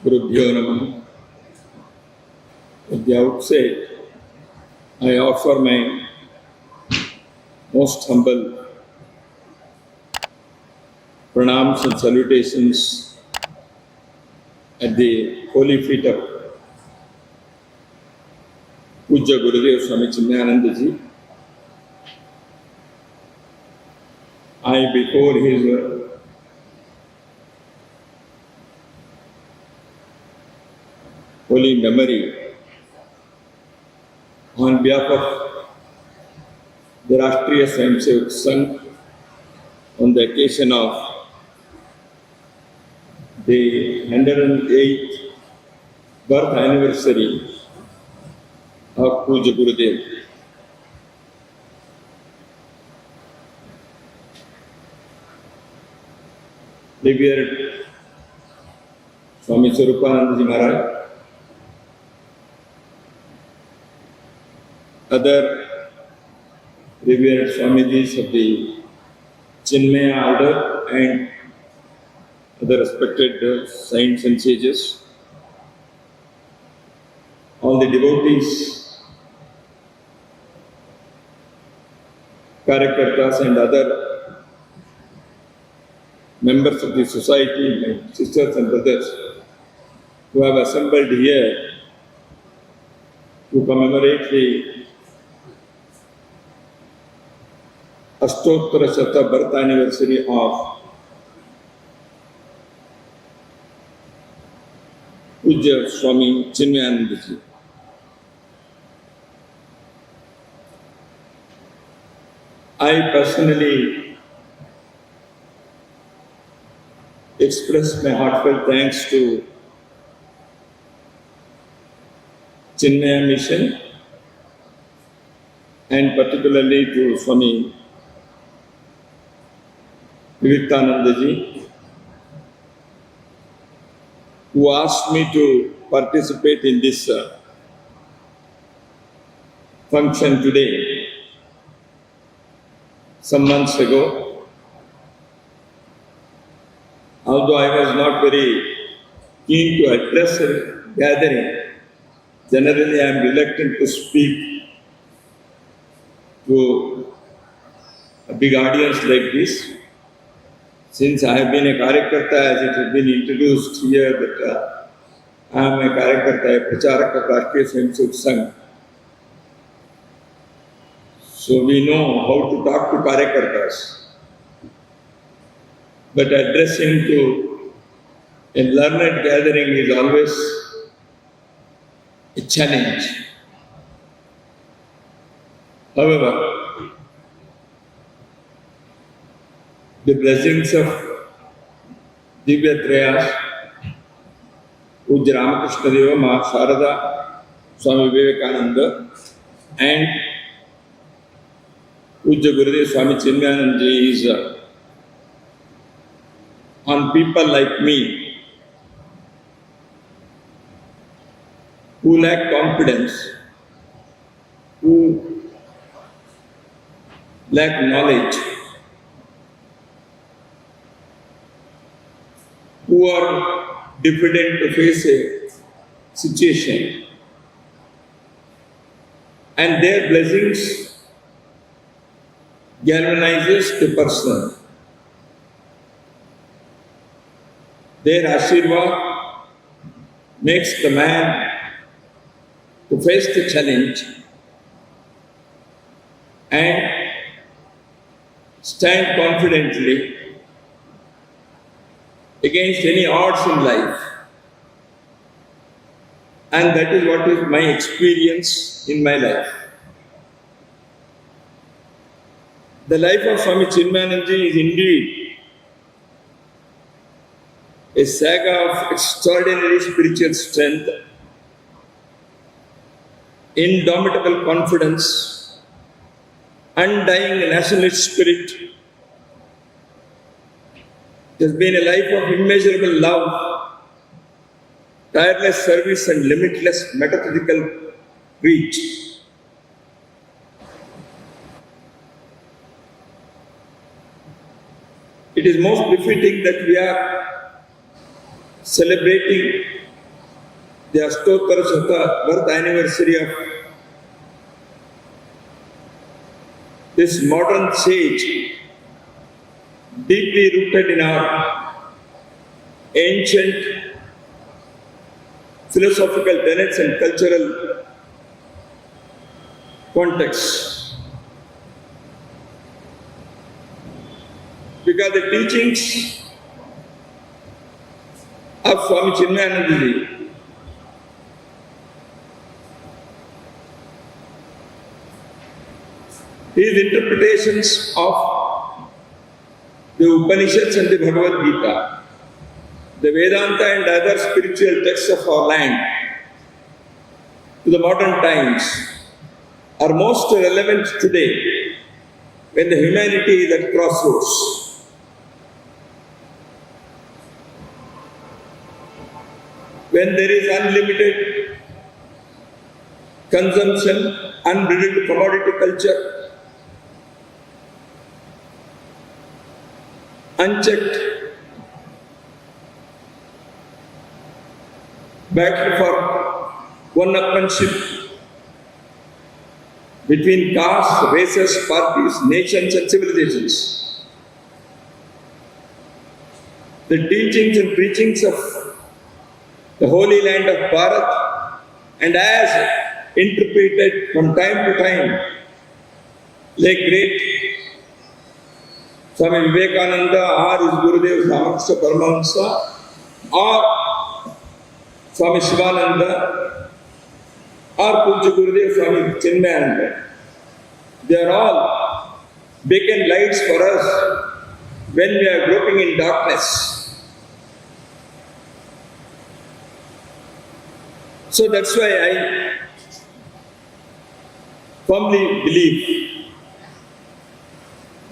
Gurubhyo Namah. At the outset, I offer my most humble pranams and salutations at the holy feet of Pujya Gurudev Swami Chinmayananda Ji. I, before his holy memory, on behalf of the Rashtriya Swayamsevak Sangh, on the occasion of the 108th birth anniversary of Pujya Gurudev, revered Swami Swarupananda Ji Maharaj, other revered Swamijis of the Chinmaya order and other respected saints and sages, all the devotees, Karyakartas and other members of the society, my sisters and brothers who have assembled here to commemorate the Ashtottara Shata birth anniversary of Pujya Swami Chinmayananda Ji. I personally express my heartfelt thanks to Chinmaya Mission and particularly to Swami Vivekananda Ji, who asked me to participate in this function today, some months ago. Although I was not very keen to address a gathering, generally I am reluctant to speak to a big audience like this. Since I have been a Karyakarta, as it has been introduced here, that I am a Karyakarta, a Pracharak of Rashtriya Swayamsevak Sangh. So we know how to talk to Karyakartas. But addressing to a learned gathering is always a challenge. However, the blessings of Divya Trayas, Pujya Ramakrishna Deva, Ma Sharada, Swami Vivekananda, and Pujya Gurudev Swami Chinmayananda Ji is on people like me who lack confidence, who lack knowledge, who are diffident to face a situation, and their blessings galvanizes the person. Their Ashirvad makes the man to face the challenge and stand confidently against any odds in life. And that is what is my experience in my life. The life of Swami Chinmayananda Ji is indeed a saga of extraordinary spiritual strength, indomitable confidence, undying nationalist spirit. It has been a life of immeasurable love, tireless service and limitless metaphysical reach. It is most befitting that we are celebrating the Ashtottara Shata birth anniversary of this modern sage, deeply rooted in our ancient philosophical tenets and cultural context. Because the teachings of Swami Chinmayanandaji his interpretations of the Upanishads and the Bhagavad Gita, the Vedanta and other spiritual texts of our land to the modern times are most relevant today when the humanity is at crossroads. When there is unlimited consumption, unbridled commodity culture, unchecked battle for one-upmanship between castes, races, parties, nations and civilizations. The teachings and preachings of the holy land of Bharat, and as interpreted from time to time, like great Swami Vivekananda or his Gurudev Ramakrishna Paramahamsa or Swami Shivananda or Pujya Gurudev Swami Chinmayananda, they are all beacon lights for us when we are groping in darkness. So that's why I firmly believe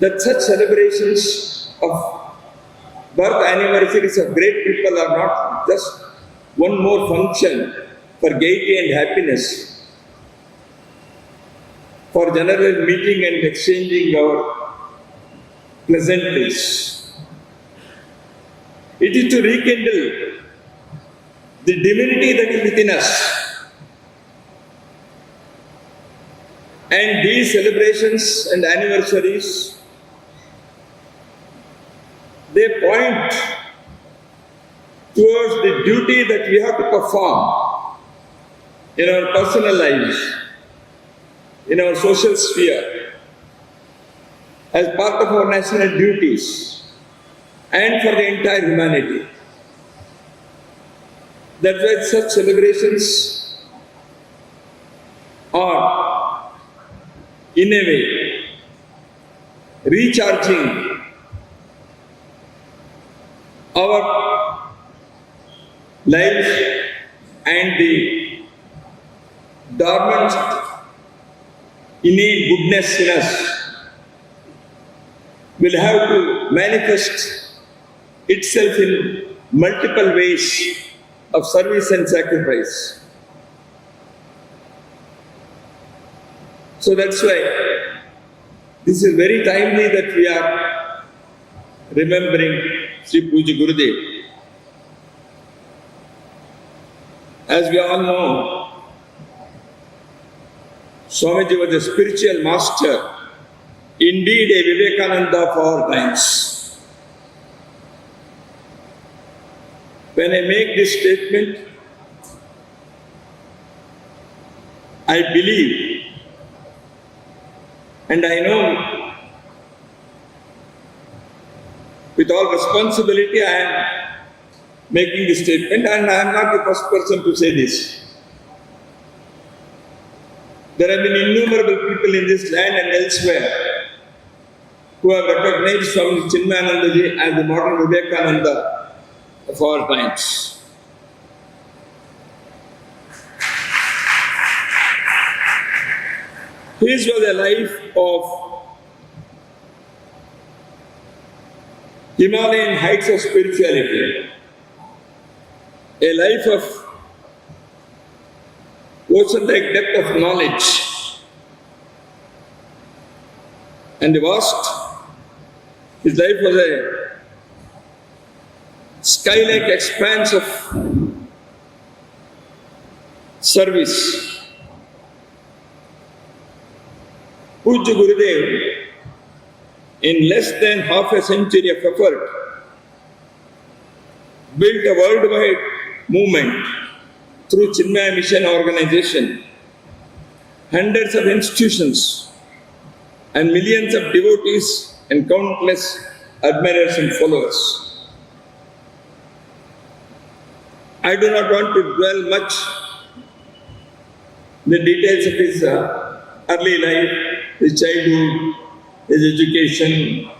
that such celebrations of birth anniversaries of great people are not just one more function for gaiety and happiness, for general meeting and exchanging our pleasantries. It is to rekindle the divinity that is within us. And these celebrations and anniversaries, they point towards the duty that we have to perform in our personal lives, in our social sphere, as part of our national duties, and for the entire humanity. That's why such celebrations are, in a way, recharging our lives and the dormant innate goodness in us will have to manifest itself in multiple ways of service and sacrifice. So that's why this is very timely that we are remembering Sri Pujya Gurudev. As we all know, Swamiji was a spiritual master, indeed a Vivekananda of our times. When I make this statement, I believe and I know with all responsibility I am making this statement, and I am not the first person to say this. There have been innumerable people in this land and elsewhere who have recognized Swami Chinmayanandaji as the modern Vivekananda of our times. His was a life of Himalayan heights of spirituality, a life of ocean-like depth of knowledge, and the vast, his life was a sky-like expanse of service. Pujya Gurudev, in less than half a century of effort, built a worldwide movement through Chinmaya Mission Organization, hundreds of institutions, and millions of devotees and countless admirers and followers. I do not want to dwell much the details of his early life, his childhood, his education.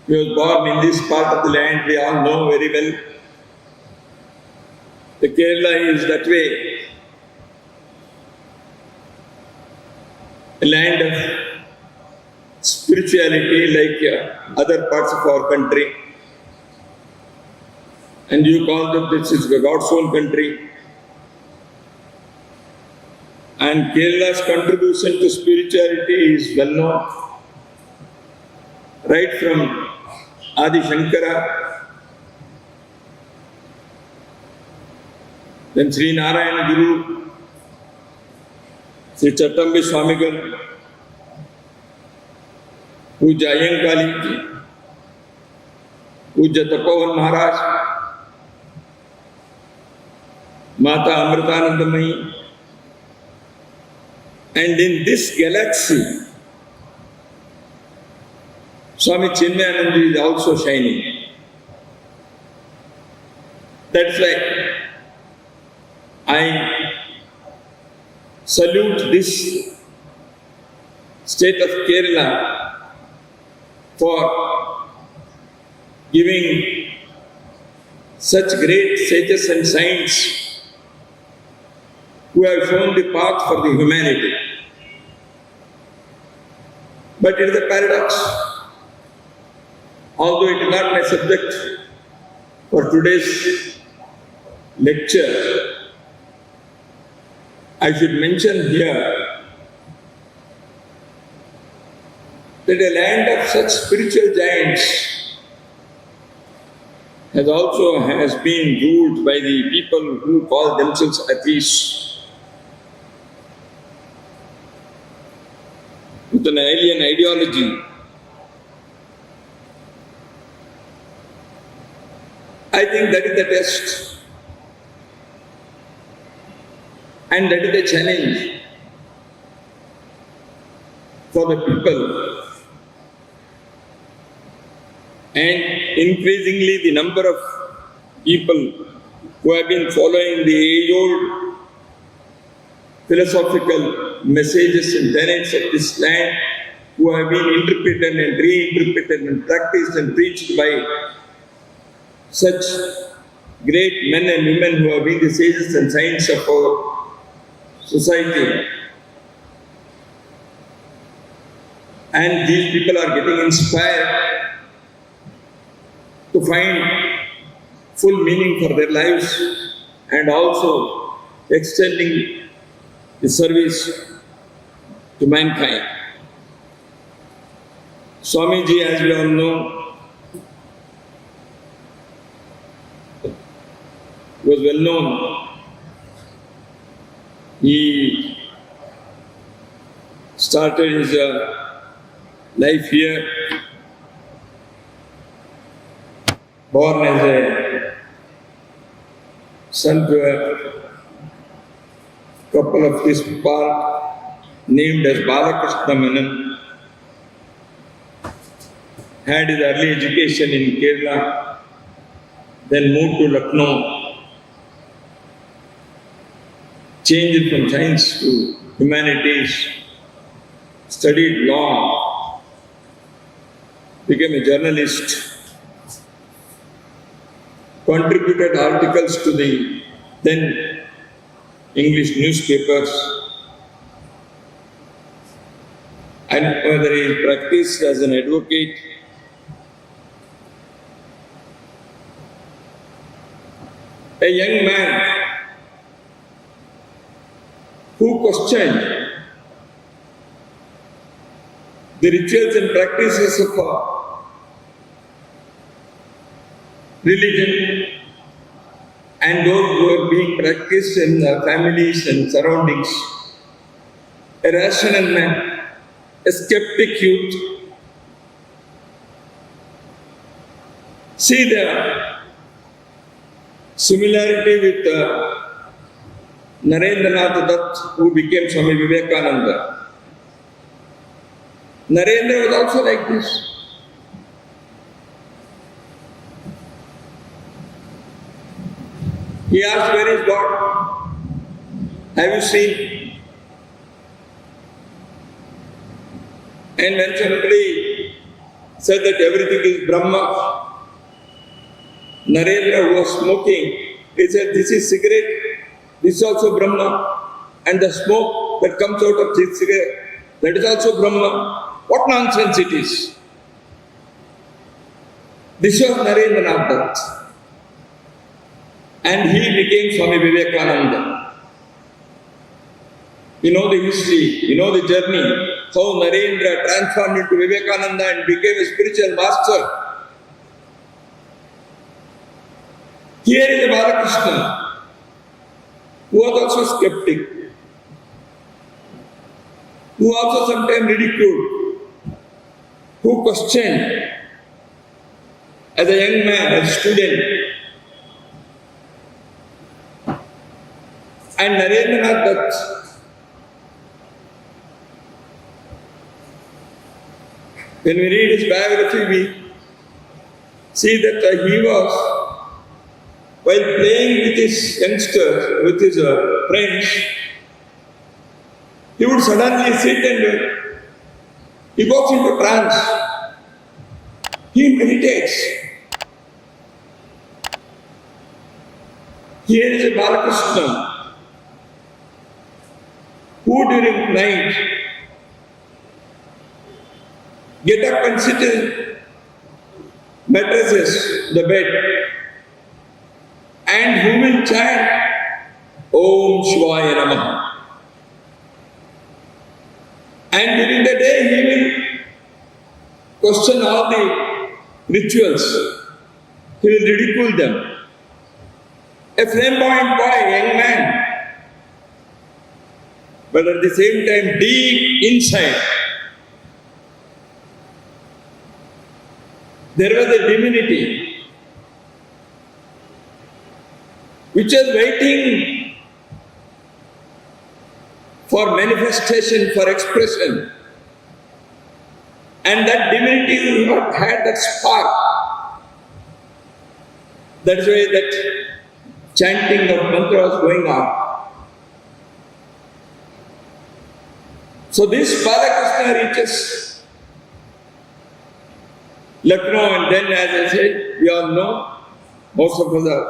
He was born in this part of the land, we all know very well. The Kerala is that way, a land of spirituality like other parts of our country. And you call that this is God's own country. And Kerala's contribution to spirituality is well known. Right from Adi Shankara, then Sri Narayana Guru, Sri Chattambi Swamigal, Puja Ayangali, Puja Tapovan Maharaj, Mata Amritanandamayi, and in this galaxy, Swami Chinmayananda is also shining. That's why I salute this state of Kerala for giving such great sages and saints who have shown the path for the humanity. But it is a paradox. Although it is not my subject for today's lecture, I should mention here that a land of such spiritual giants has been ruled by the people who call themselves atheists, with an alien ideology. I think that is the test, and that is the challenge for the people. And increasingly the number of people who have been following the age-old philosophical messages and tenets of this land, who have been interpreted and reinterpreted and practiced and preached by such great men and women who have been the sages and saints of our society. And these people are getting inspired to find full meaning for their lives and also extending the service to mankind. Swamiji, as we all know, was well known. He started his life here, born as a son to a couple of this park named as Balakrishna Menon, had his early education in Kerala, then moved to Lucknow, changed from science to humanities, studied law, became a journalist, contributed articles to the then English newspapers, and whether he practiced as an advocate, a young man who questioned the rituals and practices of religion and those who are being practiced in families and surroundings. A rational man, a skeptic youth. See the similarity with Narendranath Dutt, who became Swami Vivekananda. Narendra was also like this. He asked, "Where is God? Have you seen?" And when somebody said that everything is Brahma, Narendra, who was smoking, he said, "This is cigarette, this is also Brahma, and the smoke that comes out of this cigarette, that is also Brahma." What nonsense it is. This was Narendranath Dutt. And he became Swami Vivekananda. You know the history, you know the journey, how Narendra transformed into Vivekananda and became a spiritual master. Here is a Balakrishna, who was also skeptic, who also sometimes ridiculed, who questioned as a young man, as a student. And Narendranath Dutt, when we read his biography, we see that he was, while playing with his youngsters, with his friends, he would suddenly sit and he goes into trance. He meditates. Here is a Balakrishna who during night get up and sit in mattresses, the bed, and who will chant Om Shivaya Namaha. And during the day he will question all the rituals. He will ridicule them. A flamboyant boy, young man, but at the same time deep inside there was a divinity which was waiting for manifestation, for expression. And that divinity had that spark. That's why that chanting of mantra was going on. So this Balakrishna reaches Lucknow, and then, as I said, we all know, most of us are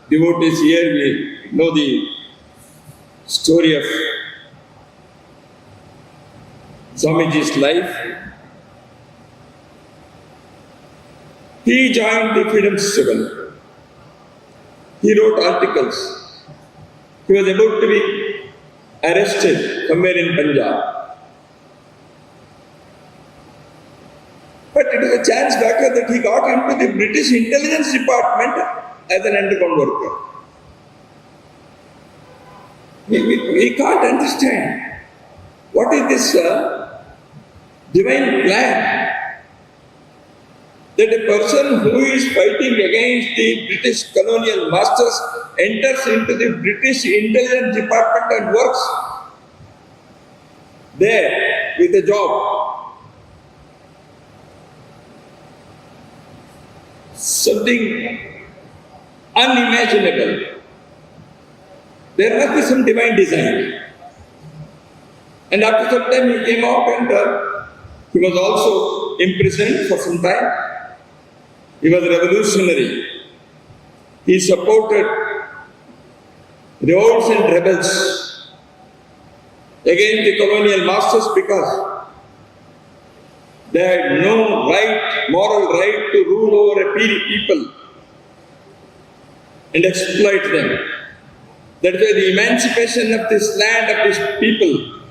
devotees here, we know the story of Swamiji's life. He joined the freedom struggle. He wrote articles. He was about to be arrested somewhere in Punjab. But it was a chance factor that he got into the British intelligence department as an underground worker. We can't understand what is this divine plan that a person who is fighting against the British colonial masters enters into the British intelligence department and works there with a job. Something unimaginable. There must be some divine design. And after some time he came out and he was also imprisoned for some time. He was revolutionary. He supported revolts and rebels against the colonial masters because they had no right, moral right to rule over a people and exploit them. That is why the emancipation of this land, of this people,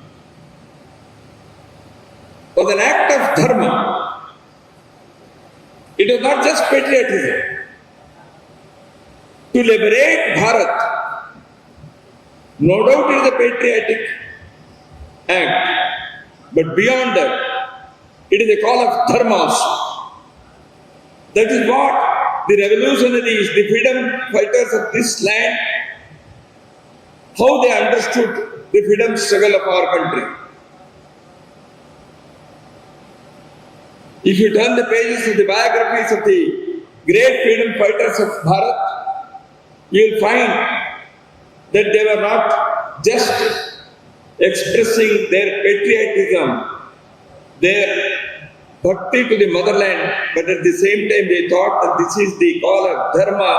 was an act of dharma. It was not just patriotism. to liberate Bharat. No doubt it is a patriotic act, but beyond that, it is a call of dharma also. That is what the revolutionaries, the freedom fighters of this land, how they understood the freedom struggle of our country. If you turn the pages of the biographies of the great freedom fighters of Bharat, you will find that they were not just expressing their patriotism, their bhakti to the motherland, but at the same time they thought that this is the call of dharma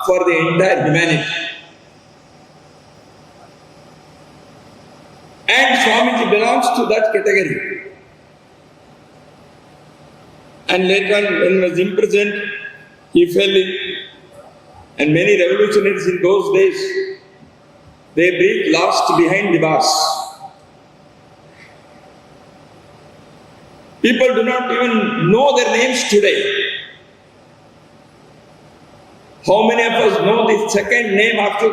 for the entire humanity. And Swamiji belongs to that category. And later on, when he was imprisoned, he fell ill. And many revolutionaries in those days, they breathed last behind the bars. People do not even know their names today. How many of us know the second name after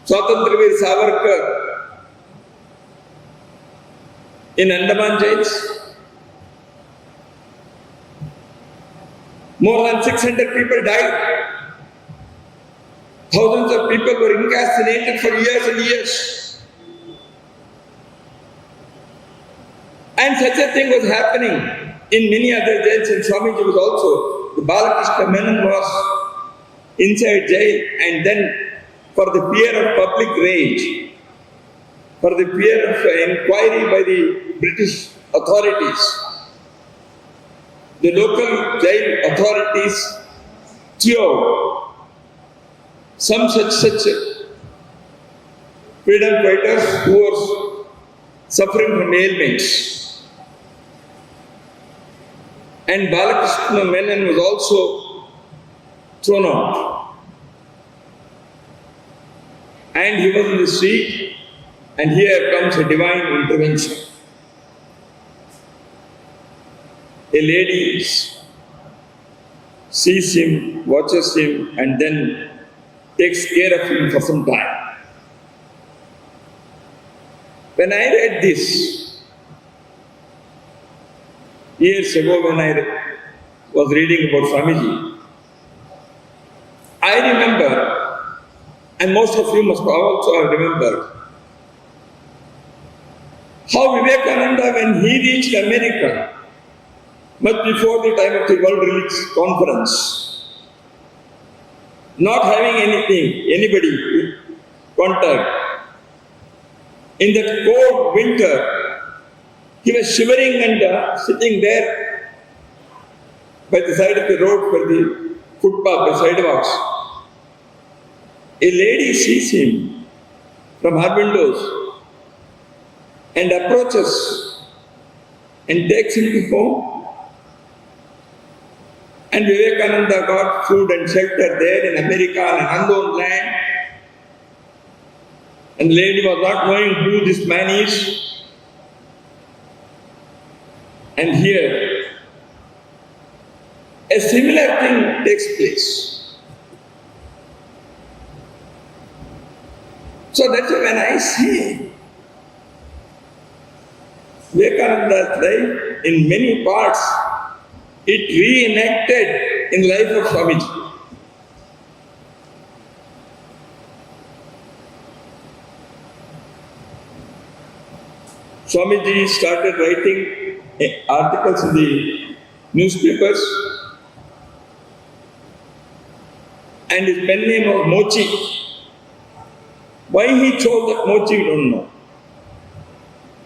Swatantraveer Savarkar in Andaman jails? More than 600 people died. Thousands of people were incarcerated for years and years. And such a thing was happening in many other jails, and Swamiji was also. The Balakrishna Menon was inside jail, and then for the fear of public rage, for the fear of inquiry by the British authorities, the local jail authorities threw some such freedom fighters who were suffering from ailments. And Balakrishna Menon was also thrown out. And he was in the street, and here comes a divine intervention. A lady sees him, watches him, and then takes care of him for some time. When I read this, years ago when I was reading about Swamiji, I remember, and most of you must also have remembered, how Vivekananda, when he reached America, much before the time of the World Religious Conference, not having anybody to contact, in that cold winter, he was shivering and sitting there by the side of the road for the footpath, the sidewalks. A lady sees him from her windows and approaches and takes him to home. And Vivekananda got food and shelter there in America on an unknown land. And the lady was not knowing who this man is. And here, a similar thing takes place. So that's when I say, Vivekananda's life in many parts, it reenacted in the life of Swamiji. Swamiji started writing articles in the newspapers, and his pen name was Mochi. Why he chose that Mochi, we don't know.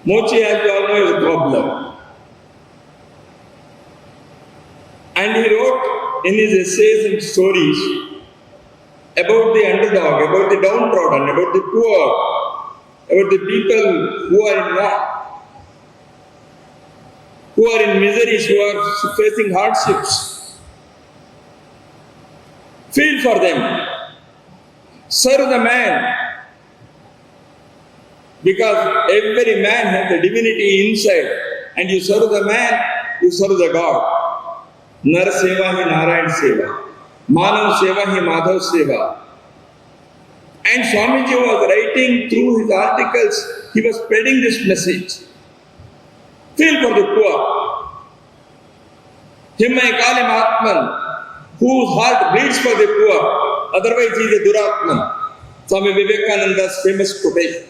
Mochi, as you all know, is a problem. And he wrote in his essays and stories about the underdog, about the downtrodden, about the poor, about the people who are in want, who are in miseries, who are facing hardships. Feel for them. Serve the man. Because every man has the divinity inside. And you serve the man, you serve the God. Nar seva hi Narayan seva. Manav Seva hi Madhav Seva. And Swamiji was writing through his articles, he was spreading this message. Feel for the poor. Himmai Kali Mahatman, whose heart bleeds for the poor, otherwise he is a Duratman. Swami Vivekananda's famous quotation.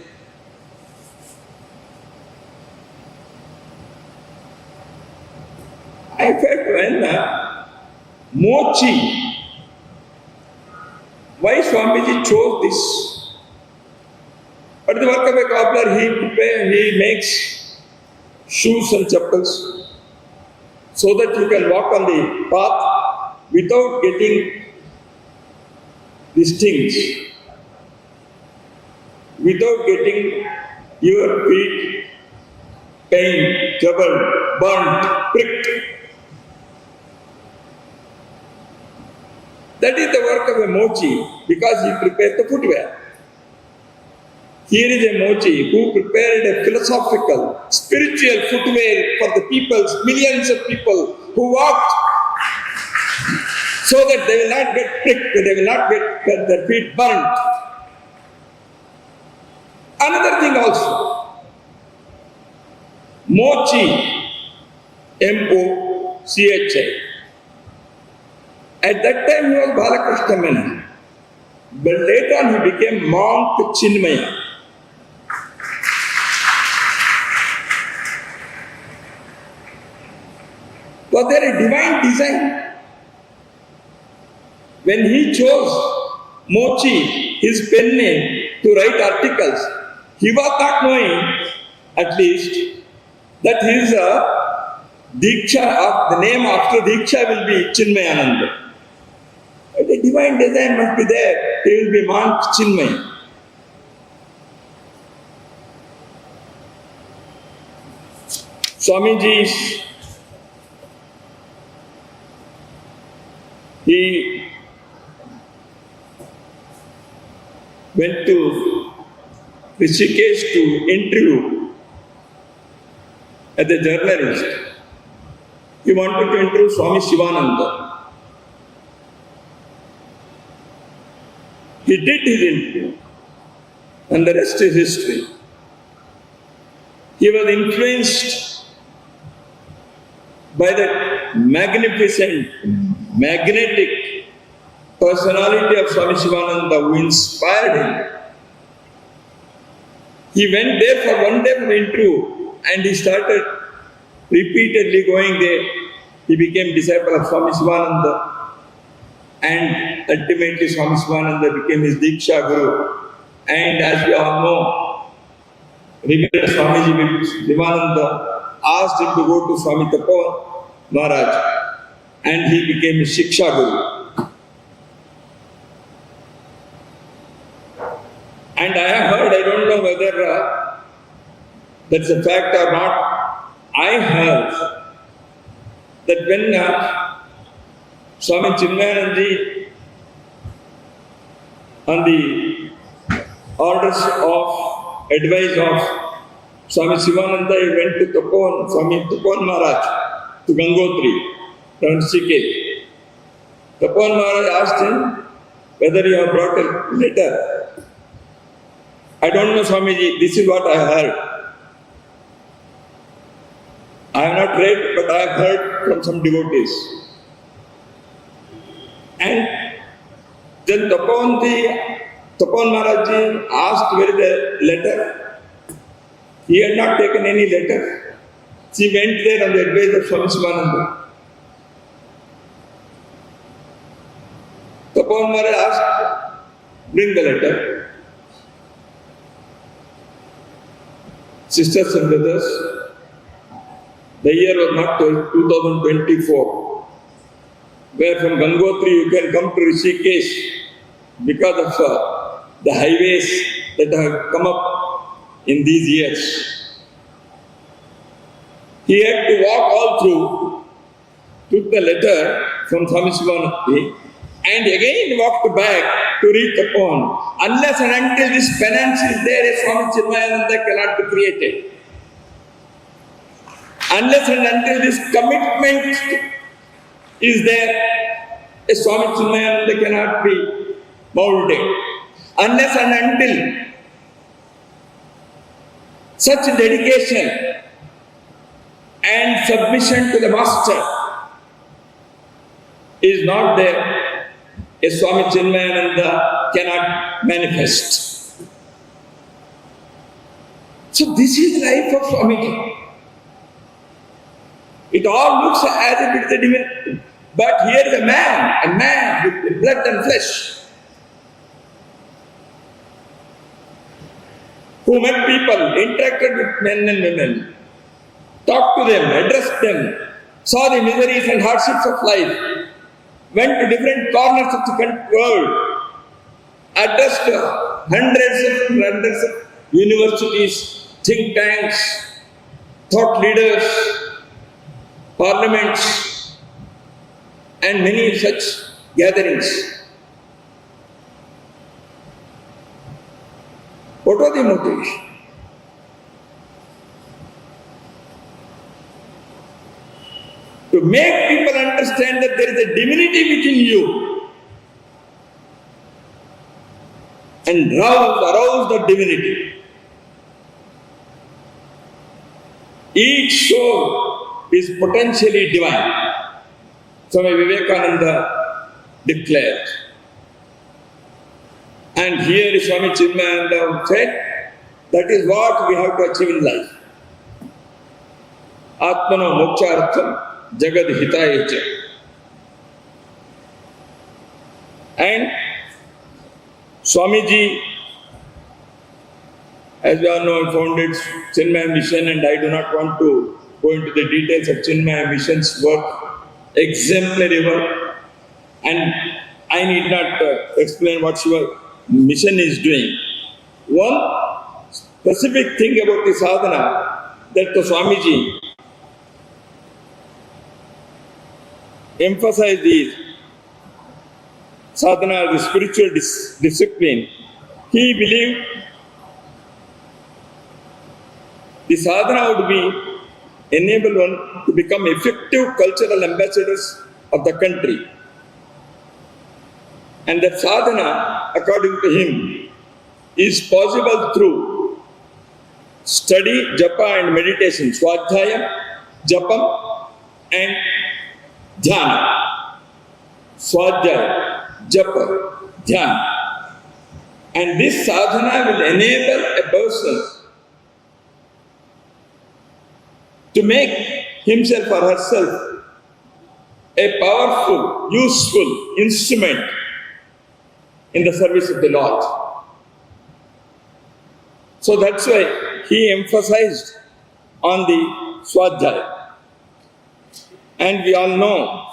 I felt when Mochi, why Swamiji chose this? But the work of a cobbler, he makes shoes and chappals so that you can walk on the path without getting these stings, without getting your feet pain, troubled, burnt, pricked. That is the work of a mochi because he prepared the footwear. Here is a mochi who prepared a philosophical, spiritual footwear for the peoples, millions of people who walked so that they will not get pricked, they will not get their feet burnt. Another thing also, mochi, M-O-C-H-I. At that time he was Balakrishna Menon, but later on he became monk Chinmaya. Was there a divine design? When he chose Mochi, his pen name, to write articles, he was not knowing, at least, that his Diksha, the name after Diksha will be Chinmayananda. But a divine design must be there. He will be monk Chinmaya. Swamiji, he went to Rishikesh to interview as a journalist. He wanted to interview Swami Shivananda. He did his interview, and the rest is history. He was influenced by that magnificent, magnetic personality of Swami Shivananda who inspired him. He went there for one day for the interview and he started repeatedly going there. He became disciple of Swami Shivananda and ultimately Swami Shivananda became his Diksha Guru. And as we all know, Revered Swamiji Shivananda asked him to go to Swami Tapovan Maharaj and he became his Shiksha Guru. And I have heard, I don't know whether that's a fact or not, I heard that when Swami Chinmayanandaji, on the orders of advice of Swami Shivananda, he went to Tapovan, Swami Tapovan Maharaj, to Gangotri, from Rishikesh. Tapovan Maharaj asked him whether you have brought a letter. I don't know, Swamiji, this is what I heard. I have not read, but I have heard from some devotees. And then Tapovan Maharaj asked where is the letter. He had not taken any letter. She went there on the advice of Swami Shivananda. Tapovan Maharaj asked, bring the letter. Sisters and brothers, the year was not 2024, where from Gangotri you can come to Rishikesh because of the highways that have come up in these years. He had to walk all through, took the letter from Swami Shivananda and again walked back to reach upon. Unless and until this penance is there, Swami Chinmayananda cannot be created. Unless and until this commitment is there, A Swami Chinmayananda cannot be molded unless and until such dedication and submission to the Master is not there. A Swami Chinmayananda cannot manifest. So this is the life of Swamiji. It all looks as if it's a divinity. But here is a man with blood and flesh, who met people, interacted with men and women, talked to them, addressed them, saw the miseries and hardships of life, went to different corners of the world, addressed hundreds of universities, think tanks, thought leaders, parliaments, and many such gatherings. What was the motivation? To make people understand that there is a divinity within you and arouse the divinity. Each soul is potentially divine. Swami Vivekananda declared. And here is Swami Chinmayananda said, that is what we have to achieve in life. Atmano mokshārtham jagad hitaya cha. And Swamiji, as we all know, founded Chinmaya Mission, and I do not want to go into the details of Chinmaya Mission's work, exemplary work, and I need not explain what your mission is doing. One specific thing about the sadhana that the Swamiji emphasized is sadhana, the spiritual discipline. He believed the sadhana would be enable one to become effective cultural ambassadors of the country. And that sadhana, according to him, is possible through study, japa and meditation, swadhyaya, japam and dhyana. Swadhyaya, japa, dhyana. And this sadhana will enable a person to make himself or herself a powerful, useful instrument in the service of the Lord. So that's why he emphasized on the Swadhyaya. And we all know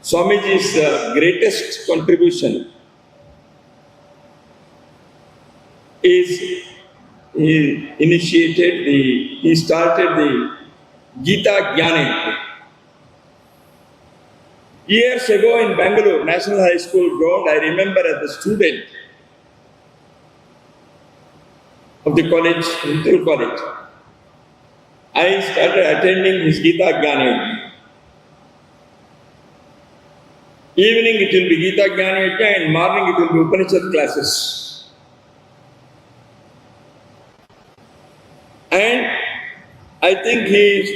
Swamiji's greatest contribution is he started the Gita Jnana. Years ago in Bangalore, National High School ground, I remember as a student of the college, Hindu college, I started attending his Gita Jnana. Evening it will be Gita Jnana and morning it will be Upanishad classes. And I think he is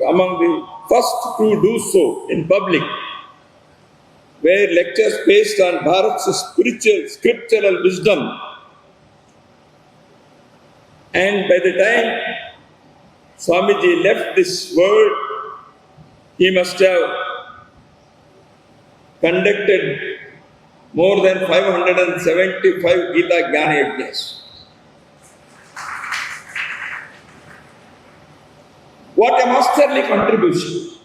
among the first to do so in public, where lectures based on Bharat's spiritual, scriptural wisdom. And by the time Swamiji left this world, he must have conducted more than 575 Gita Jnana Yajnas. What a masterly contribution.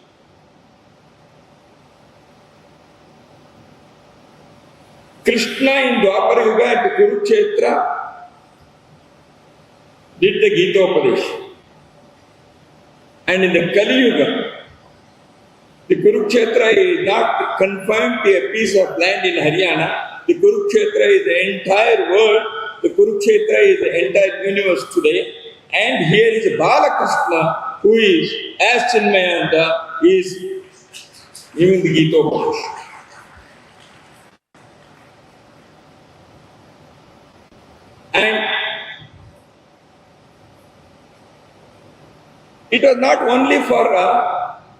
Krishna in Dwapara Yuga at Kurukshetra did the Gita Upadesh. And in the Kali Yuga, the Kurukshetra is not confined to a piece of land in Haryana. The Kurukshetra is the entire world. The Kurukshetra is the entire universe today. And here is Balakrishna, who is, as Chinmayanda, is even the Gita Upanishad. And it was not only for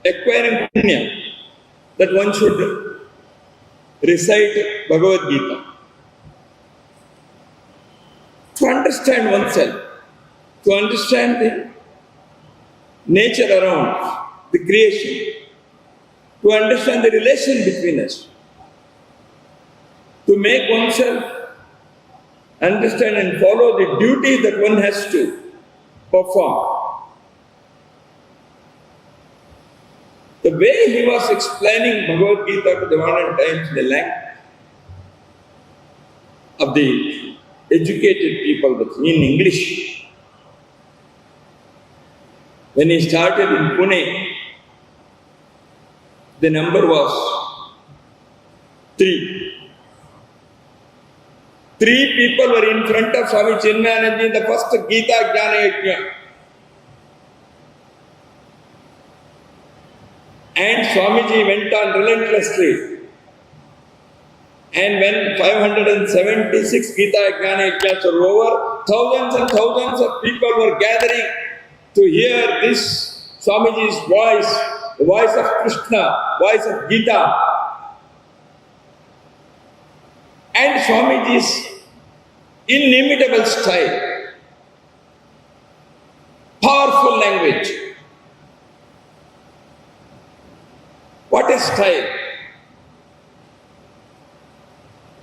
acquiring punya that one should recite Bhagavad Gita. To understand oneself, to understand the nature around, the creation, to understand the relation between us, to make oneself understand and follow the duty that one has to perform. The way he was explaining Bhagavad Gita to the modern times in the language of the educated people in English. When he started in Pune, the number was 3. 3 people were in front of Swami Chinmayananda in the first Gita Jnana Yajna. And Swamiji went on relentlessly. And when 576 Gita Jnana Yajnas were over, thousands and thousands of people were gathering to hear this Swamiji's voice, the voice of Krishna, voice of Gita. And Swamiji's inimitable style, powerful language. What a style!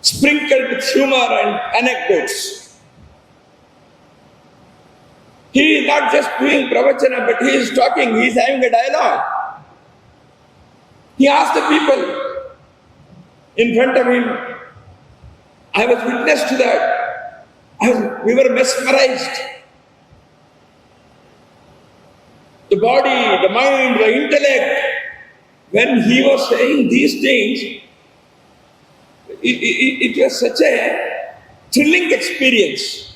Sprinkled with humor and anecdotes. He is not just doing pravachana, but he is talking, he is having a dialogue. He asked the people in front of him. I was witness to that. We were mesmerized. The body, the mind, the intellect. When he was saying these things, it was such a thrilling experience.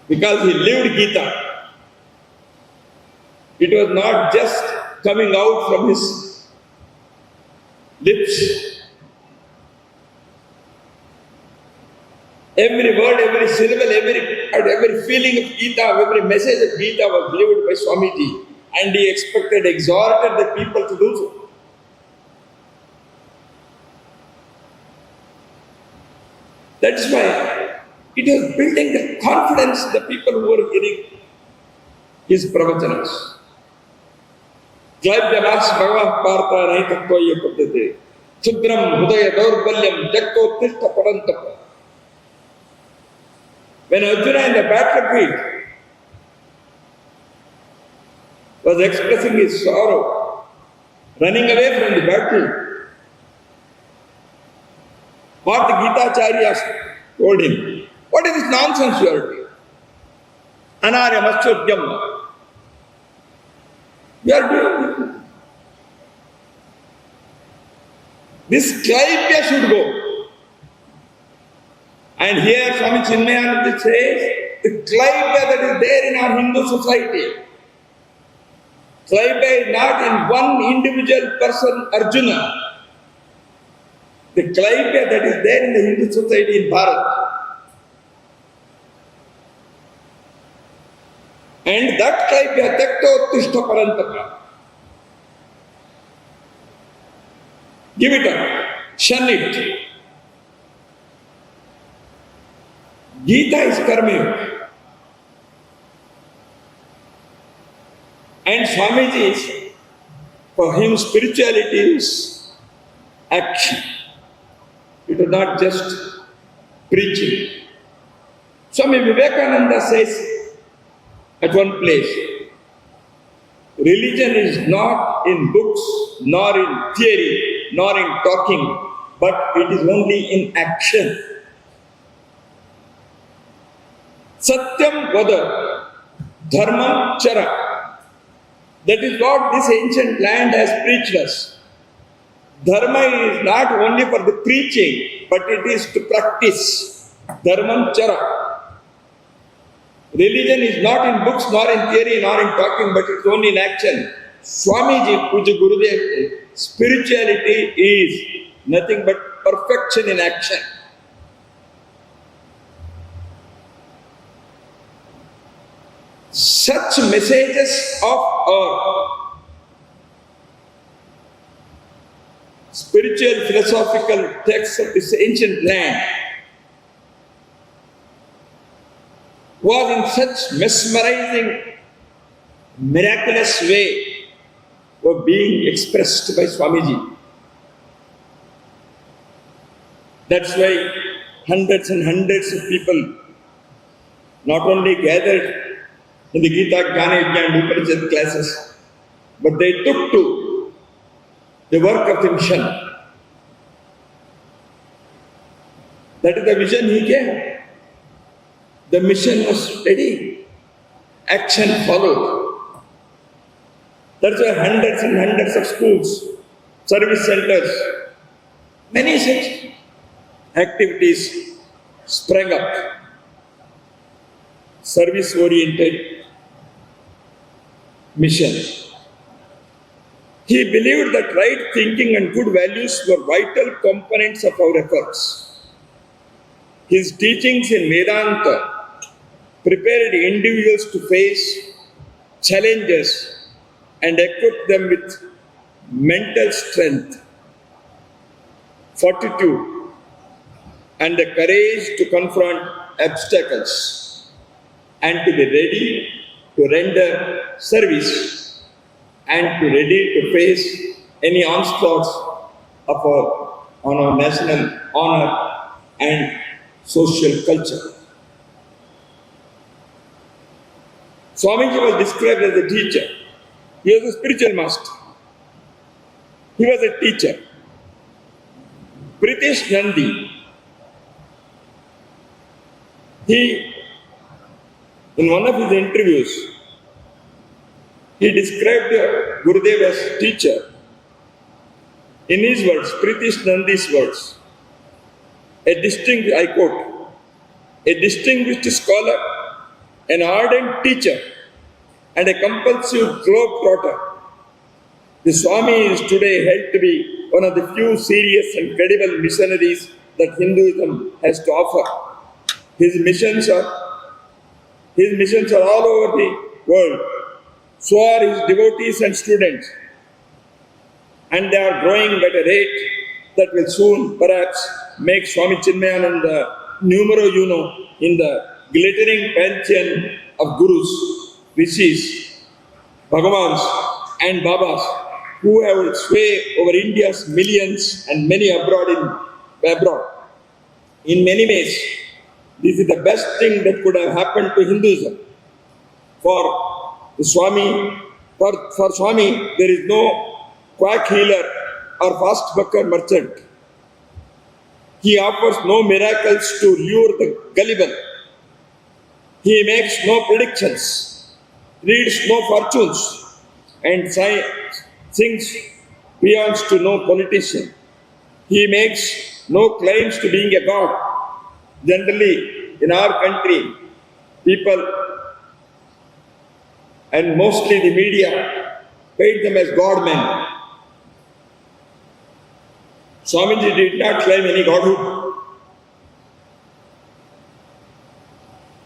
Because he lived Gita. It was not just coming out from his lips. Every word, every syllable, every feeling of Gita, every message of Gita was lived by Swamiji. And he exhorted the people to do so. That's why it was building the confidence of the people who were hearing his pravachanas. Jayabhyamas bhagavah partha nahitattvaya paddhate. Chudram hudaya daurbalyam jaktotishta parantapa. When Arjuna in the battlefield was expressing his sorrow, running away from the battle, what the Gita Acharyas told him, what is this nonsense you are doing? Anarya Maschodhyam. You are doing this Klaipya should go. And here Swami Chinmayananda says, the Klaipya that is there in our Hindu society, Klaipya is not in one individual person, Arjuna. The Klaipya that is there in the Hindu society in Bharat. And that Klaipya, Taktotishta Parantapa. Give it up. Shun it. Gita is karma. And Swamiji's, for him, spirituality is action. It is not just preaching. Swami Vivekananda says at one place, religion is not in books, nor in theory, nor in talking, but it is only in action. Satyam vada, dharmam chara. That is what this ancient land has preached us. Dharma is not only for the preaching, but it is to practice. Dharmam chara. Religion is not in books, nor in theory, nor in talking, but it is only in action. Swamiji, Puja Gurudev, spirituality is nothing but perfection in action. Such messages of our spiritual philosophical texts of this ancient land was in such mesmerizing, miraculous way were being expressed by Swamiji. That's why hundreds and hundreds of people not only gathered in the Gita, Jnana, Vijnana and Upanishad classes, but they took to the work of the mission. That is the vision he gave. The mission was steady. Action followed. That's why hundreds and hundreds of schools, service centers, many such activities sprang up. Service-oriented mission. He believed that right thinking and good values were vital components of our efforts. His teachings in Vedanta prepared individuals to face challenges and equip them with mental strength, fortitude, and the courage to confront obstacles and to be ready to render service and to ready to face any onslaughts on our national honor and social culture. Swamiji was described as a teacher. He was a spiritual master. He was a teacher. Pritesh Nandi, in one of his interviews, he described Gurudev as teacher. In his words, Pritesh Nandi's words, I quote, a distinguished scholar, an ardent teacher, and a compulsive globe-trotter. The Swami is today held to be one of the few serious and credible missionaries that Hinduism has to offer. His missions are all over the world. So are his devotees and students. And they are growing at a rate that will soon perhaps make Swami Chinmayananda numero uno in the glittering pantheon of Gurus, Rishis, Bhagavans and Babas who have sway over India's millions and many abroad. In many ways, this is the best thing that could have happened to Hinduism. For Swami, there is no quack healer or fast bucker merchant. He offers no miracles to lure the gullible. He makes no predictions, reads no fortunes, and sings peons to no politician. He makes no claims to being a god. Generally, in our country, people and mostly the media paint them as God-men. Swamiji did not claim any godhood.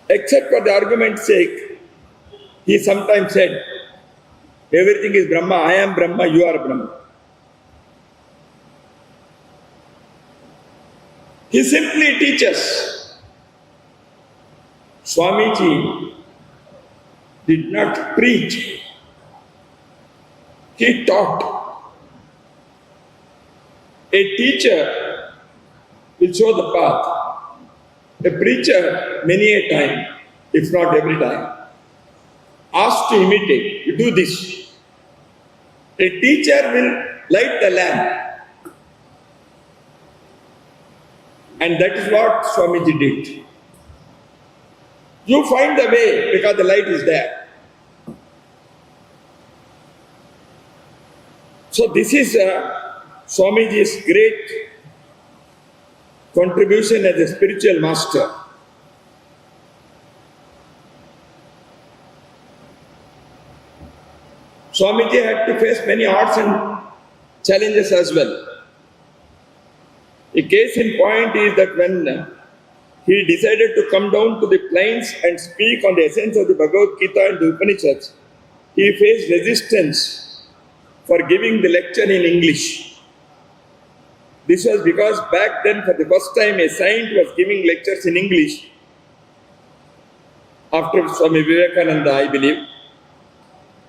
Except for the argument's sake, he sometimes said, everything is Brahma, I am Brahma, you are Brahma. He simply teaches. Swamiji did not preach. He taught. A teacher will show the path. A preacher, many a time, if not every time, asked to imitate. You do this. A teacher will light the lamp. And that is what Swamiji did. You find the way because the light is there. So this is Swamiji's great contribution as a spiritual master. Swamiji had to face many odds and challenges as well. A case in point is that when he decided to come down to the plains and speak on the essence of the Bhagavad Gita and the Upanishads, he faced resistance for giving the lecture in English. This was because back then, for the first time, a saint was giving lectures in English after Swami Vivekananda, I believe,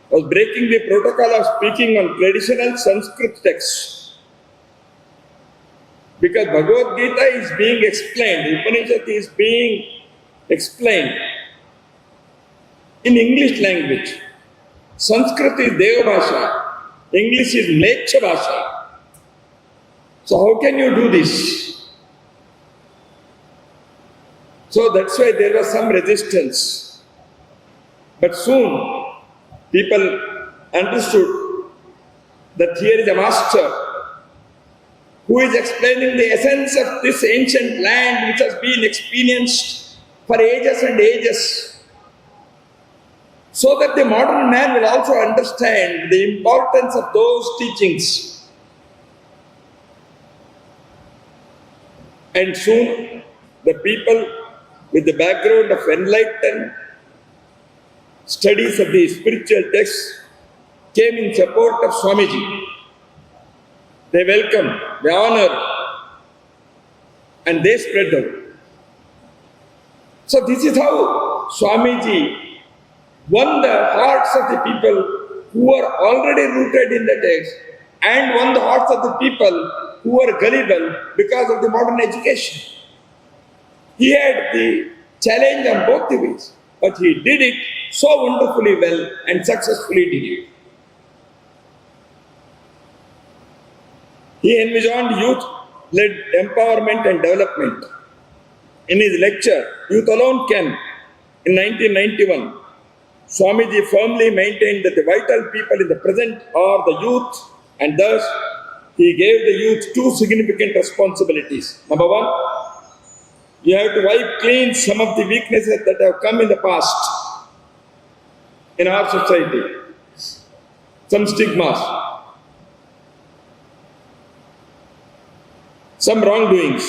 was breaking the protocol of speaking on traditional Sanskrit texts. Because Bhagavad Gita is being explained, the Upanishad is being explained in English language. Sanskrit is Deva Bhasha, English is Mlecha Bhasha. So how can you do this? So that's why there was some resistance. But soon people understood that here is a master who is explaining the essence of this ancient land which has been experienced for ages and ages, so that the modern man will also understand the importance of those teachings. And soon the people with the background of enlightened studies of the spiritual texts came in support of Swamiji. They welcomed, they honored, and they spread out. So this is how Swamiji won the hearts of the people who were already rooted in the text, and won the hearts of the people who were gullible because of the modern education. He had the challenge on both the ways, but he did it so wonderfully well and successfully did it. He envisioned youth-led empowerment and development. In his lecture, Youth Alone Can, in 1991, Swamiji firmly maintained that the vital people in the present are the youth, and thus he gave the youth two significant responsibilities. Number one, you have to wipe clean some of the weaknesses that have come in the past in our society, some stigmas, some wrongdoings,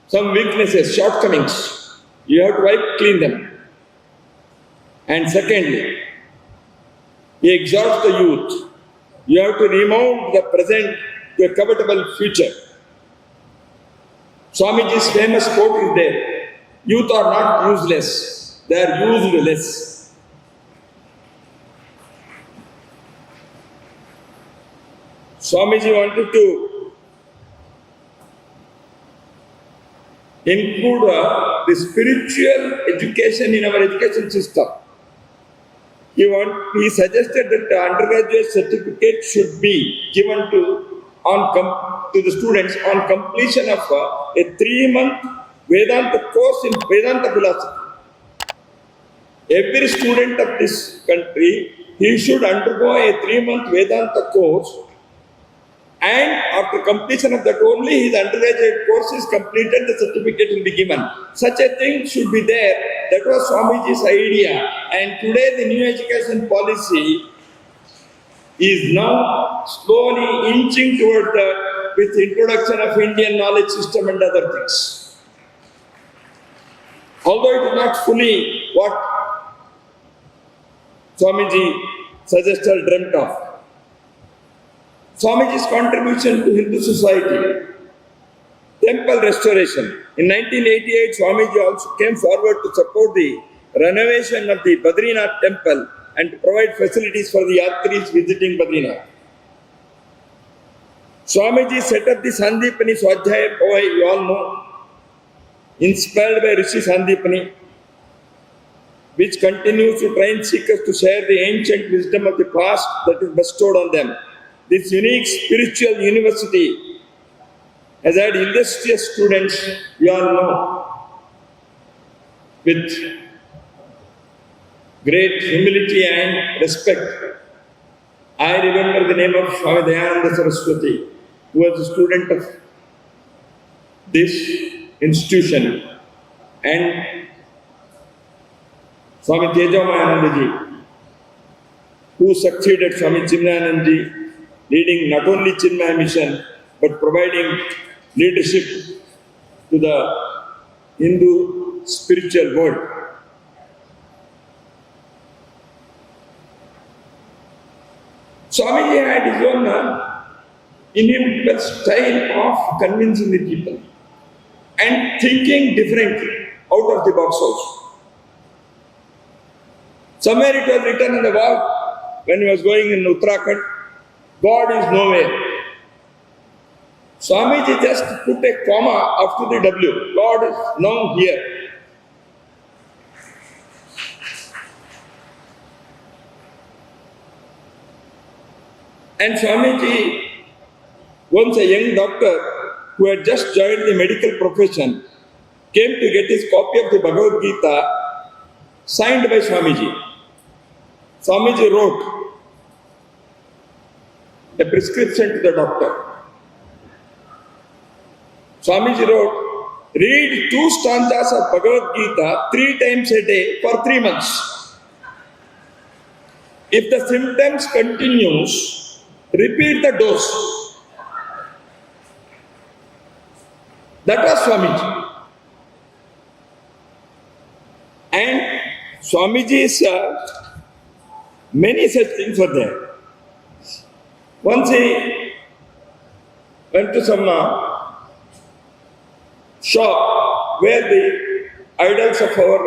some weaknesses, shortcomings. You have to wipe clean them. And secondly, he exhorts the youth. You have to remount the present to a comfortable future. Swamiji's famous quote is there: youth are not useless, they are used less. Swamiji wanted to include the spiritual education in our education system. He suggested that the undergraduate certificate should be given to the students on completion of a 3-month Vedanta course in Vedanta philosophy. Every student of this country, he should undergo a 3-month Vedanta course, and after completion of that only his undergraduate course is completed, the certificate will be given. Such a thing should be there. That was Swamiji's idea. And today the new education policy is now slowly inching toward that with the introduction of Indian knowledge system and other things. Although it is not fully what Swamiji suggested or dreamt of. Swamiji's contribution to Hindu society, temple restoration. In 1988, Swamiji also came forward to support the renovation of the Badrinath temple and to provide facilities for the yatris visiting Badrinath. Swamiji set up the Sandipani Swadhyaya Povai, you all know, inspired by Rishi Sandipani, which continues to train seekers to share the ancient wisdom of the past that is bestowed on them. This unique spiritual university has had illustrious students, we all know, with great humility and respect. I remember the name of Swami Dayananda Saraswati, who was a student of this institution, and Swami Tejamayanandaji, who succeeded Swami Chinmayananji, leading not only Chinmaya mission but providing leadership to the Hindu spiritual world. Swamiji had his own inimitable style of convincing the people and thinking differently, out of the box also. Somewhere it was written in the wall when he was going in Uttarakhand, God is nowhere. Swamiji just put a comma after the W. God is now here. And Swamiji, once a young doctor who had just joined the medical profession, came to get his copy of the Bhagavad Gita signed by Swamiji. Swamiji wrote a prescription to the doctor. Swamiji wrote, read 2 stanzas of Bhagavad Gita 3 times a day for 3 months. If the symptoms continues, repeat the dose. That was Swamiji. And Swamiji's many such things were there. Once he went to some shop where the idols of our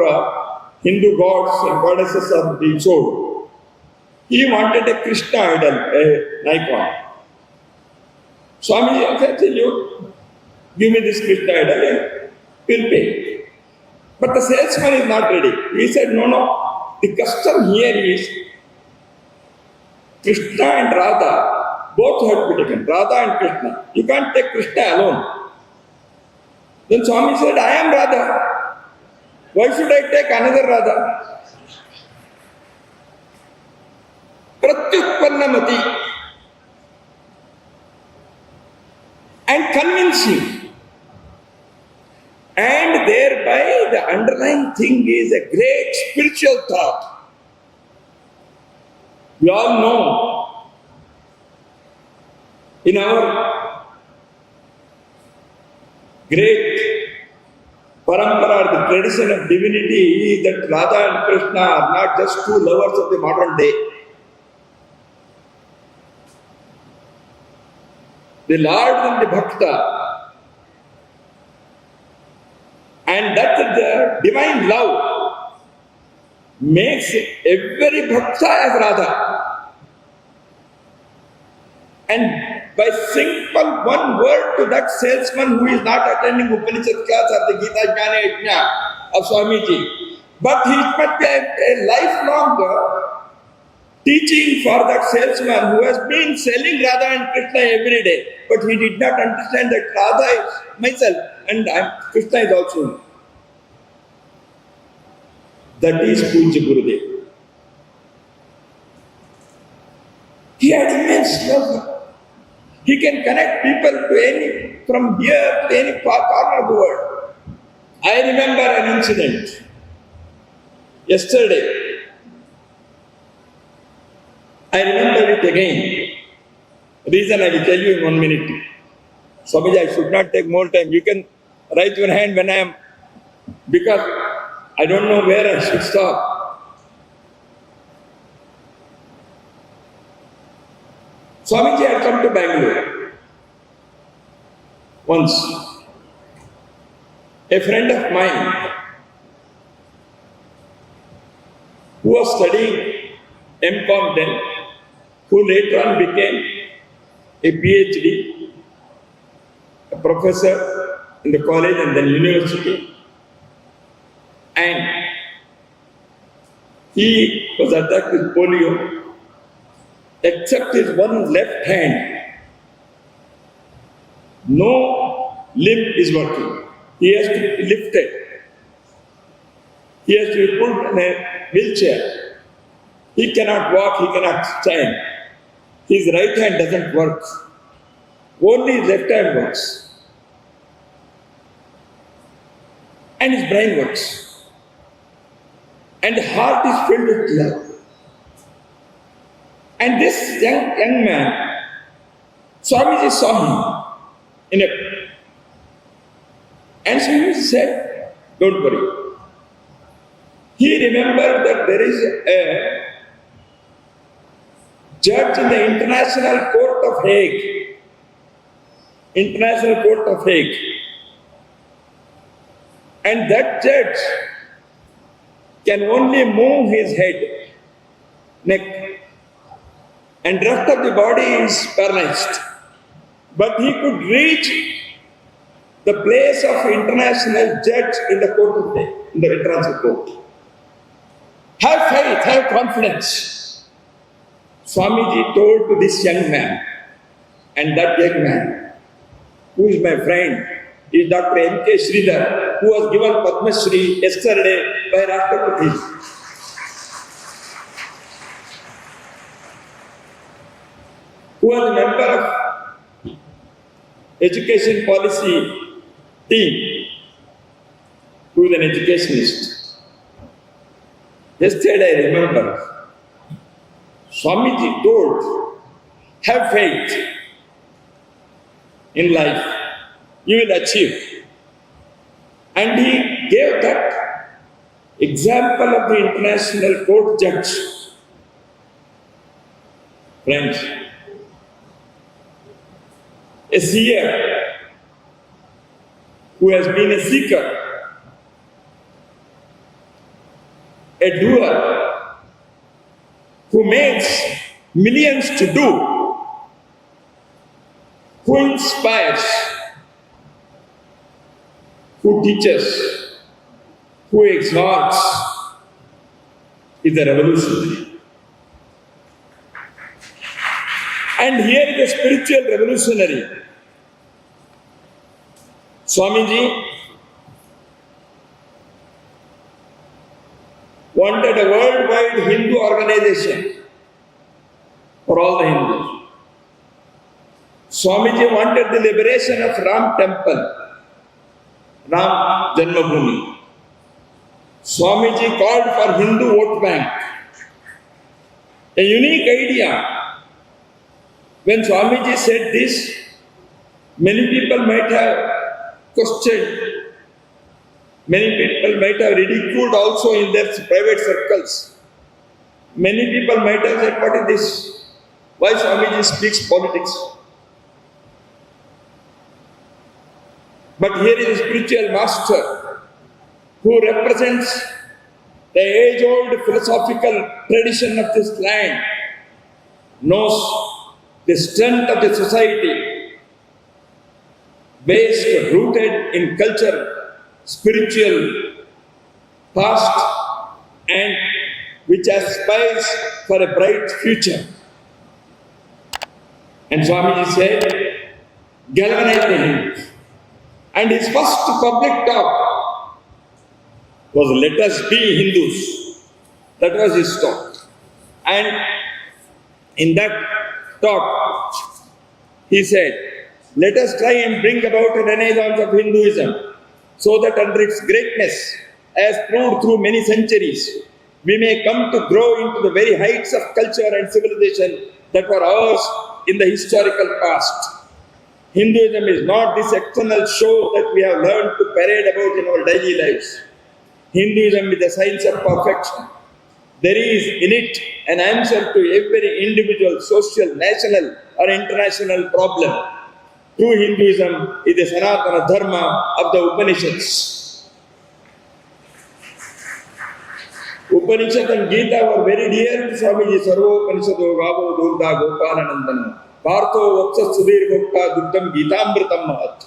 Hindu gods and goddesses are being sold. He wanted a Krishna idol, a Nikon. Swamiji said, you give me this Krishna idol, we'll pay. But the salesman is not ready. He said, no, the custom here is Krishna and Radha, both have to be taken, Radha and Krishna. You can't take Krishna alone. Then Swami said, I am Radha. Why should I take another Radha? Pratyutpannamati. And convincing. And thereby the underlying thing is a great spiritual thought. We all know in our great parampara, the tradition of divinity is that Radha and Krishna are not just 2 lovers of the modern day. The Lord and the Bhakta. And that the divine love makes every Bhakta as Radha. And by simple one word to that salesman who is not attending Upanishad class or the Gita Jnana Yajna of Swamiji, but he must be a lifelong teaching for that salesman who has been selling Radha and Krishna every day, but he did not understand that Radha is myself and Krishna is also me. That is Puja Gurudev. He had immense love. He can connect people to from here to any corner of the world. I remember an incident yesterday. I remember it again. Reason I will tell you in 1 minute. Swamiji, I should not take more time. You can raise your hand when I am, because I don't know where I should stop. Swamiji had come to Bangalore once. A friend of mine who was studying MCom then, who later on became a PhD, a professor in the college and then university. And he was attacked with polio, except his one left hand. No limb is working. He has to be lifted. He has to be put in a wheelchair. He cannot walk, he cannot stand. His right hand doesn't work. Only his left hand works. And his brain works. And the heart is filled with love. And this young man, Swamiji saw him and Swamiji said, don't worry. He remembered that there is a judge in the International Court of Hague. International Court of Hague. And that judge can only move his head, neck, and rest of the body is paralyzed. But he could reach the place of international judge in the court of Hague, in the international court. Have faith, have confidence. Swamiji told to this young man, and that young man, who is my friend, is Dr. M.K. Sridhar, who was given Padma Shri yesterday by Rashtrapati. Who was a member of education policy team, who is an educationist. Yesterday I remember, Swamiji told, have faith in life, you will achieve. And he gave that example of the international court judge. Friends, a seer who has been a seeker, a doer, who makes millions to do, who inspires, who teaches, who exhorts, is a revolutionary. And here is a spiritual revolutionary. Swamiji wanted a worldwide Hindu organization for all the Hindus. Swamiji wanted the liberation of Ram temple, Ram Janmabhoomi. Swamiji called for Hindu vote bank. A unique idea. When Swamiji said this, many people might have questioned, many people might have ridiculed also in their private circles. Many people might have said, what is this? Why Swamiji speaks politics? But here is a spiritual master who represents the age-old philosophical tradition of this land, knows the strength of the society, based, rooted in culture, spiritual, past, and which aspires for a bright future. And Swamiji said, galvanize the Hindus. And his first public talk was, let us be Hindus. That was his talk. And in that talk, he said, let us try and bring about a renaissance of Hinduism so that under its greatness, as proved through many centuries, we may come to grow into the very heights of culture and civilization that were ours in the historical past. Hinduism is not this external show that we have learned to parade about in our daily lives. Hinduism is the science of perfection. There is in it an answer to every individual, social, national or international problem. True Hinduism is the Sanatana Dharma of the Upanishads. Upanishad and Gita were very dear to Swamiji. Sarvo Upanishado Gavo Durda Gopalanandana. Partho Vatsa Sudhir Bhakta Duktam Gitamritam Mahat.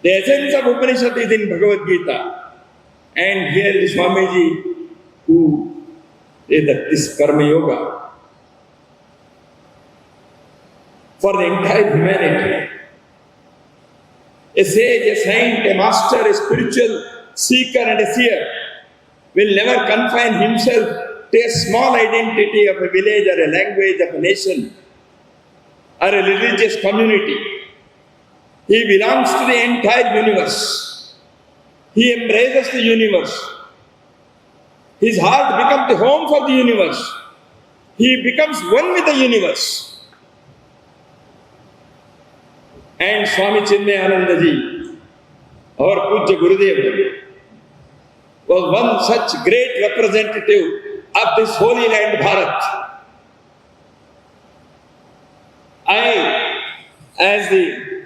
The essence of Upanishad is in Bhagavad Gita. And here is Swamiji who is this Karma Yoga for the entire humanity. A sage, a saint, a master, a spiritual seeker and a seer will never confine himself to a small identity of a village or a language of a nation or a religious community. He belongs to the entire universe. He embraces the universe. His heart becomes the home for the universe. he becomes one with the universe. And Swami Chinmayananda ji, our Pujya Gurudev, was one such great representative of this holy land Bharat. I, as the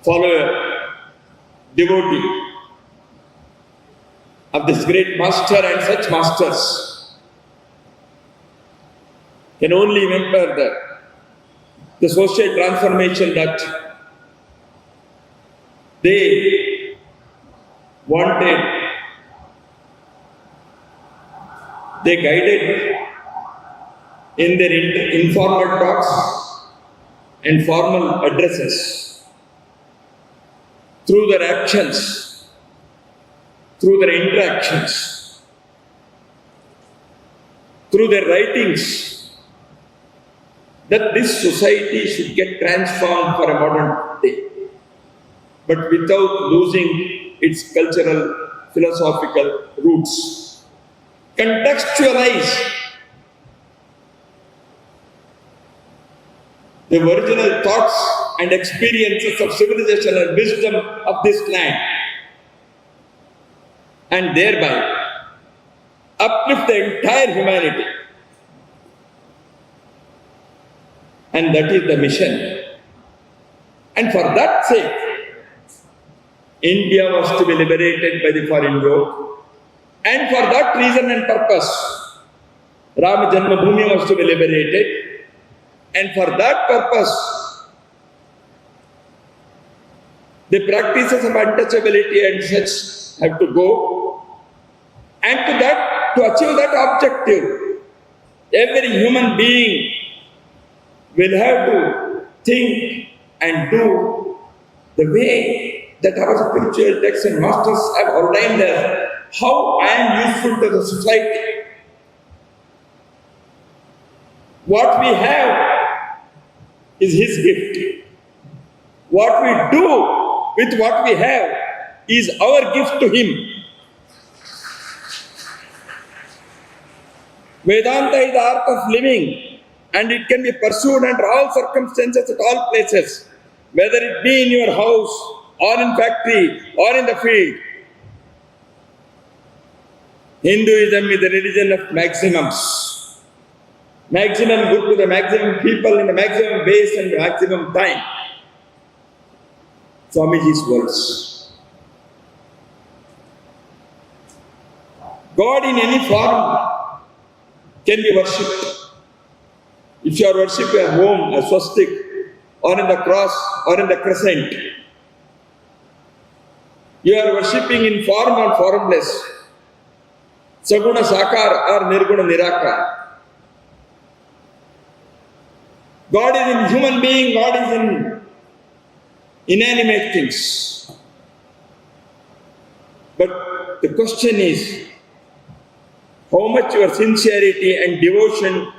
follower, devotee of this great master and such masters, can only remember the social transformation that they wanted, they guided in their informal talks and formal addresses, through their actions, through their interactions, through their writings, that this society should get transformed for a modern day, but without losing its cultural, philosophical roots. Contextualize the original thoughts and experiences of civilization and wisdom of this land, and thereby uplift the entire humanity. And that is the mission. And for that sake, India was to be liberated by the foreign yoke. And for that reason and purpose, Ram Janmabhoomi was to be liberated. And for that purpose, the practices of untouchability and such have to go. And to achieve that objective, every human being will have to think and do the way that our spiritual texts and masters have ordained us, how I am useful to the society. What we have is his gift. What we do with what we have is our gift to him. Vedanta is the art of living, and it can be pursued under all circumstances at all places, whether it be in your house or in factory or in the field. Hinduism is the religion of maximums. Maximum good to the maximum people in the maximum base and the maximum time. Swamiji's words. God in any form can be worshipped. If you are worshipping at home, a swastik, or in the cross, or in the crescent, you are worshipping in form or formless, saguna sakar or nirguna nirakar. God is in human being, God is in inanimate things. But the question is, how much your sincerity and devotion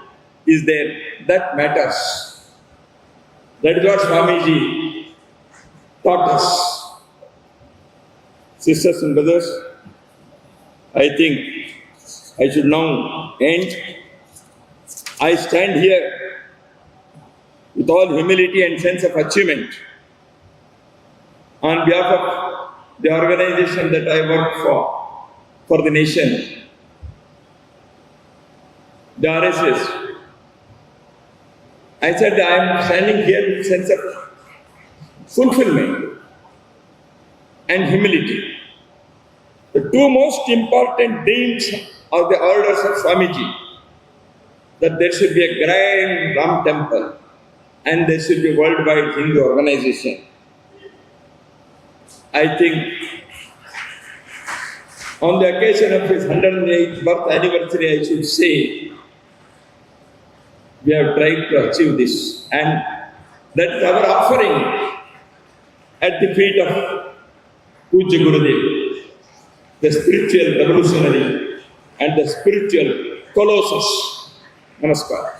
is there? That matters. That is what Swamiji taught us. Sisters and brothers, I think I should now end. I stand here with all humility and sense of achievement on behalf of the organization that I work for the nation, the RSS. I said I am standing here with a sense of fulfillment and humility. The two most important dreams of the orders of Swamiji, that there should be a grand Ram temple and there should be a worldwide Hindu organization. I think on the occasion of his 108th birth anniversary, I should say, we have tried to achieve this, and that is our offering at the feet of Pujya Gurudev, the spiritual revolutionary and the spiritual colossus. Namaskar.